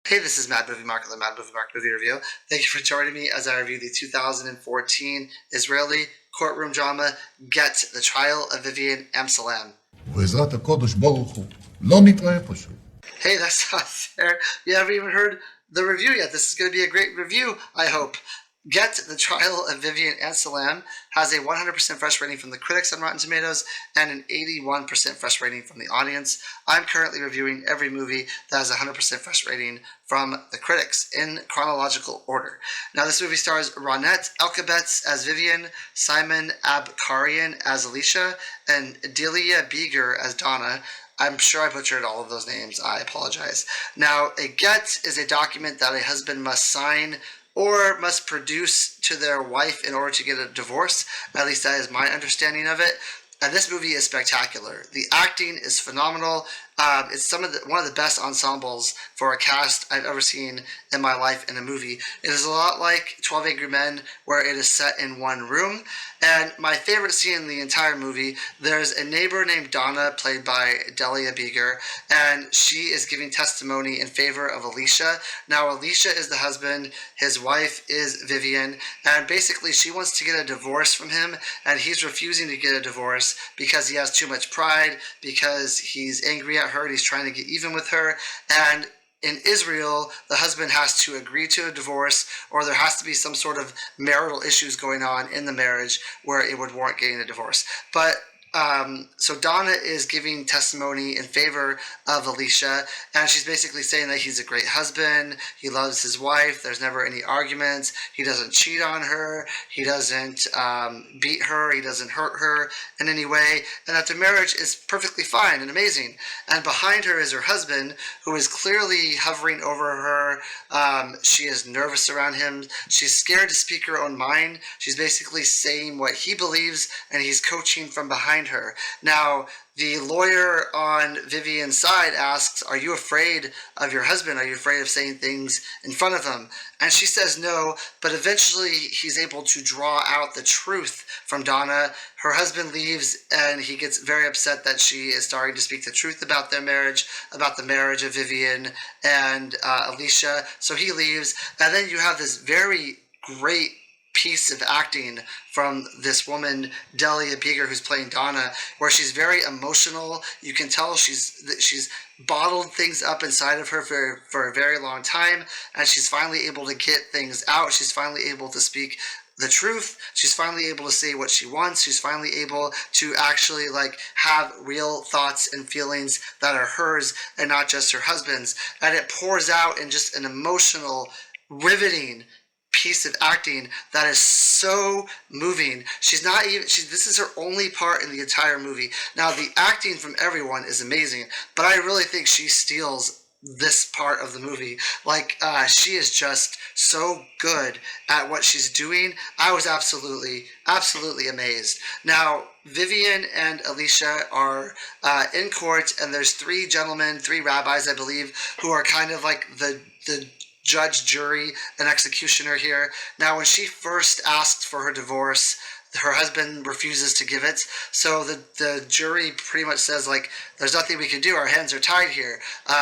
Hey, this is Mad Movie Mark of the Mad Movie Mark Movie Review. Thank you for joining me as I review the 2014 Israeli courtroom drama Gett, the Trial of Viviane Amsalem. ובעזרת הקודש ברוך הוא, לא נתראה פשוט. Hey, that's not fair. You haven't even heard the review yet. This is going to be a great review, I hope. Gett, the Trial of Viviane Amsalem has a 100% fresh rating from the critics on Rotten Tomatoes and an 81% fresh rating from the audience. I'm currently reviewing every movie that has a 100% fresh rating from the critics in chronological order. Now, this movie stars Ronit Elkabetz as Viviane, Simon Abkarian as Elisha, and Delia Beeger as Donna. I'm sure I butchered all of those names. I apologize. Now, a Gett is a document that a husband must sign or must produce to their wife in order to get a divorce. At least that is my understanding of it. And this movie is spectacular. The acting is phenomenal. It's one of the best ensembles for a cast I've ever seen in my life in a movie. It is a lot like 12 Angry Men, where it is set in one room. And my favorite scene in the entire movie, there's a neighbor named Donna, played by Delia Beeger, and she is giving testimony in favor of Elisha. Now, Elisha is the husband, his wife is Viviane, and basically she wants to get a divorce from him, and he's refusing to get a divorce because he has too much pride, because he's angry at her, and he's trying to get even with her. And in Israel, the husband has to agree to a divorce, or there has to be some sort of marital issues going on in the marriage where it would warrant getting a divorce. But so Donna is giving testimony in favor of Elisha, and she's basically saying that he's a great husband, he loves his wife, there's never any arguments, he doesn't cheat on her, he doesn't beat her, he doesn't hurt her in any way, and that the marriage is perfectly fine and amazing. And behind her is her husband, who is clearly hovering over her. She is nervous around him, she's scared to speak her own mind, she's basically saying what he believes, and he's coaching from behind her. Now, the lawyer on Viviane's side asks, are you afraid of your husband? Are you afraid of saying things in front of him? And she says no, but eventually he's able to draw out the truth from Donna. Her husband leaves, and he gets very upset that she is starting to speak the truth about their marriage, about the marriage of Viviane and Elisha. So he leaves, and then you have this very great piece of acting from this woman, Delia Beeger, who's playing Donna, where she's very emotional. You can tell she's bottled things up inside of her for a very long time, and she's finally able to get things out. She's finally able to speak the truth. She's finally able to say what she wants. She's finally able to actually have real thoughts and feelings that are hers and not just her husband's. And it pours out in just an emotional, riveting piece of acting that is so moving. This is her only part in the entire movie. Now, the acting from everyone is amazing, but I really think she steals this part of the movie. She is just so good at what she's doing. I was absolutely amazed. Now, Viviane and Elisha are in court, and there's three rabbis, I believe, who are kind of like the judge, jury, and executioner here. Now, when she first asked for her divorce, her husband refuses to give it. So the jury pretty much says, there's nothing we can do. Our hands are tied here.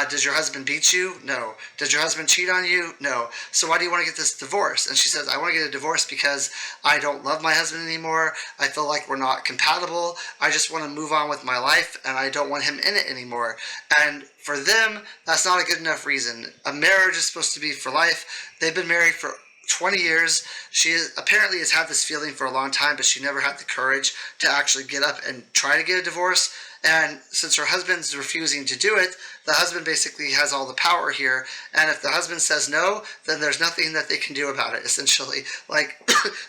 Does your husband beat you? No. Does your husband cheat on you? No. So why do you want to get this divorce? And she says, I want to get a divorce because I don't love my husband anymore. I feel like we're not compatible. I just want to move on with my life, and I don't want him in it anymore. And for them, that's not a good enough reason. A marriage is supposed to be for life. They've been married for 20 years. She apparently has had this feeling for a long time, but she never had the courage to actually get up and try to get a divorce. And since her husband's refusing to do it, the husband basically has all the power here. And if the husband says no, then there's nothing that they can do about it, essentially.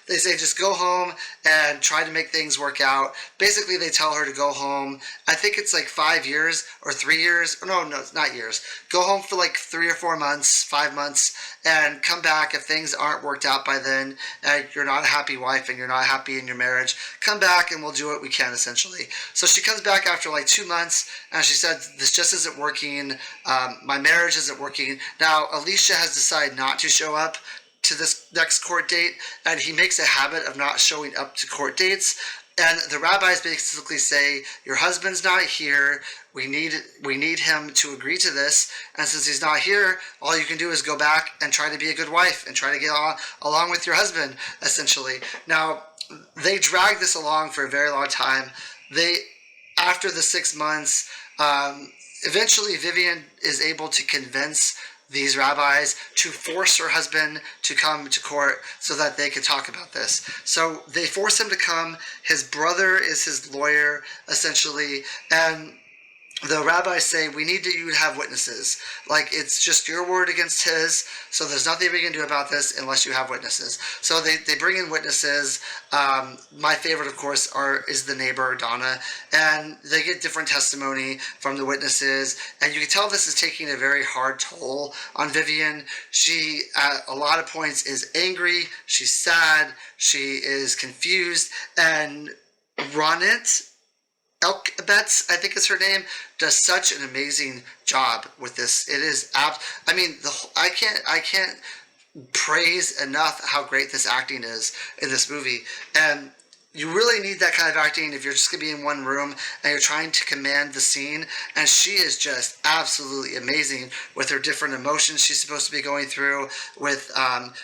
They say, just go home and try to make things work out. Basically, they tell her to go home. I think it's 5 years or 3 years. No, it's not years. Go home for 3 or 4 months, 5 months, and come back if things aren't worked out by then, and you're not a happy wife and you're not happy in your marriage. Come back and we'll do what we can, essentially. So she comes back after 2 months, and she said, this just isn't working. My marriage isn't working. Now, Elisha has decided not to show up to this next court date, and he makes a habit of not showing up to court dates. And the rabbis basically say, your husband's not here. We need him to agree to this. And since he's not here, all you can do is go back and try to be a good wife and try to get along with your husband, essentially. Now, they drag this along for a very long time. After the 6 months, eventually Viviane is able to convince these rabbis to force her husband to come to court so that they could talk about this. So they force him to come. His brother is his lawyer, essentially, and the rabbis say, we need you to have witnesses. Like, it's just your word against his, so there's nothing we can do about this unless you have witnesses. So they bring in witnesses. My favorite, of course, is the neighbor, Donna, and they get different testimony from the witnesses, and you can tell this is taking a very hard toll on Viviane. She, at a lot of points, is angry, she's sad, she is confused, and Ronit Elkabetz, I think is her name, does such an amazing job with this. It is I mean, I can't praise enough how great this acting is in this movie. And you really need that kind of acting if you're just going to be in one room and you're trying to command the scene. And she is just absolutely amazing with her different emotions she's supposed to be going through, with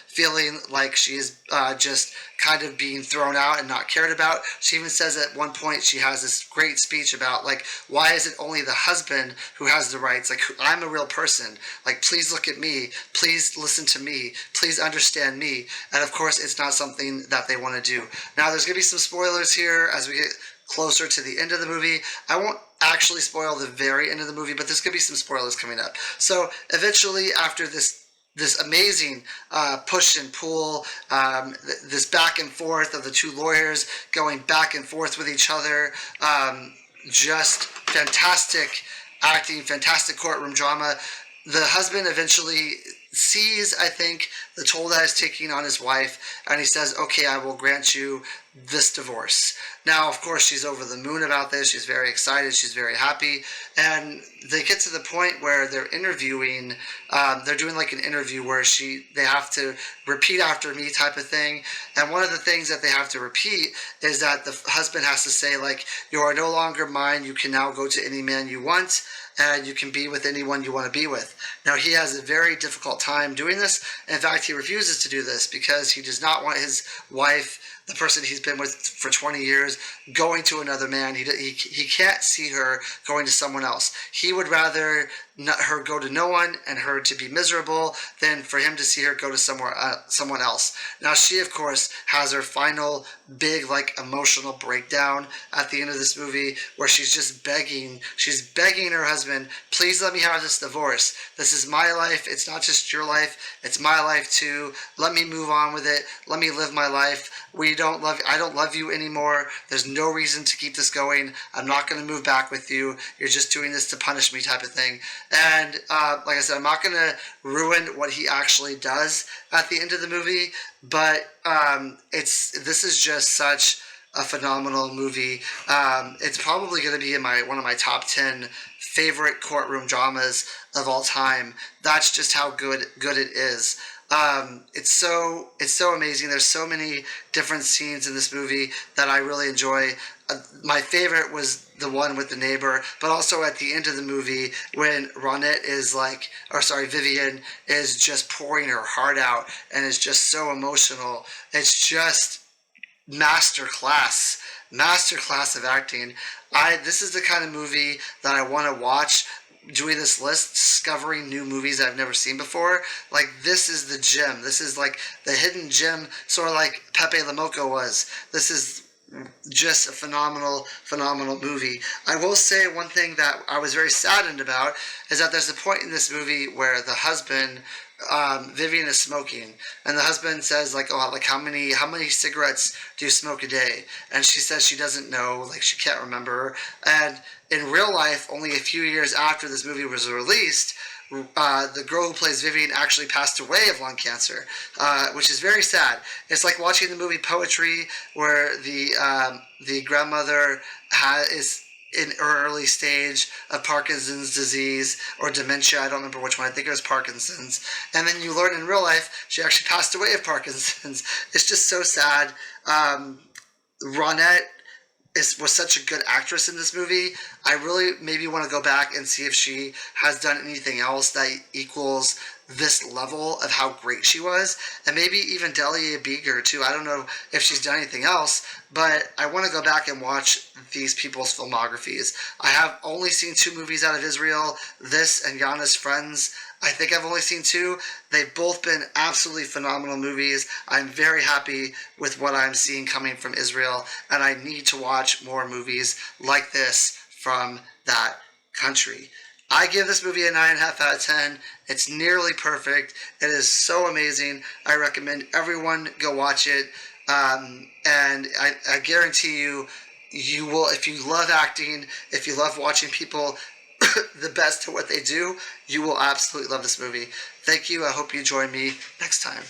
feeling like she is just kind of being thrown out and not cared about. She even says at one point, she has this great speech about, like, why is it only the husband who has the rights? Like, I'm a real person. Like, please look at me. Please listen to me. Please understand me. And of course, it's not something that they want to do. Now, there's going to be some spoilers here as we get closer to the end of the movie. I won't actually spoil the very end of the movie, but there's going to be some spoilers coming up. So eventually, after this amazing push and pull, this back and forth of the two lawyers going back and forth with each other, just fantastic acting, fantastic courtroom drama. The husband eventually sees, I think, the toll that is taking on his wife, and he says, okay, I will grant you this divorce. Now, of course, she's over the moon about this. She's very excited. She's very happy. And they get to the point where they're interviewing, they're doing like an interview where they have to repeat after me type of thing. And one of the things that they have to repeat is that the husband has to say, like, you are no longer mine. You can now go to any man you want, and you can be with anyone you want to be with. Now, he has a very difficult time doing this. In fact, he refuses to do this because he does not want his wife, the person he's been with for 20 years, going to another man. He can't see her going to someone else. He would rather her go to no one and her to be miserable than for him to see her go to someone else. Now, she, of course, has her final big, like, emotional breakdown at the end of this movie where she's just begging. She's begging her husband, please let me have this divorce. This is my life. It's not just your life. It's my life too. Let me move on with it. Let me live my life. I don't love you anymore. There's no reason to keep this going. I'm not going to move back with you. You're just doing this to punish me type of thing. And like I said, I'm not going to ruin what he actually does at the end of the movie, but this is just such a phenomenal movie. It's probably going to be in one of my top 10 favorite courtroom dramas of all time. That's just how good it is. It's so amazing. There's so many different scenes in this movie that I really enjoy. My favorite was the one with the neighbor, but also at the end of the movie when Viviane is just pouring her heart out and is just so emotional. It's just masterclass of acting. This is the kind of movie that I want to watch. Doing this list, discovering new movies I've never seen before. Like, this is the gem. This is like the hidden gem, sort of like Pepe Le Moco was. This is just a phenomenal movie. I will say one thing that I was very saddened about is that there's a point in this movie where the husband, Viviane is smoking, and the husband says, like, oh, like how many cigarettes do you smoke a day? And she says she doesn't know, like she can't remember. And in real life, only a few years after this movie was released, the girl who plays Viviane actually passed away of lung cancer, which is very sad. It's like watching the movie Poetry, where the grandmother is in early stage of Parkinson's disease or dementia. I don't remember which one. I think it was Parkinson's. And then you learn in real life she actually passed away of Parkinson's. It's just so sad. Ronit was such a good actress in this movie. I really maybe want to go back and see if she has done anything else that equals this level of how great she was, and maybe even Delia Beager too. I don't know if she's done anything else, but I want to go back and watch these people's filmographies. I have only seen 2 movies out of Israel, this and Yana's Friends. I think I've only seen 2. They've both been absolutely phenomenal movies. I'm very happy with what I'm seeing coming from Israel, and I need to watch more movies like this from that country. I give this movie a 9.5 out of 10. It's nearly perfect. It is so amazing. I recommend everyone go watch it. And I guarantee you, you will, if you love acting, if you love watching people the best at what they do, you will absolutely love this movie. Thank you. I hope you join me next time.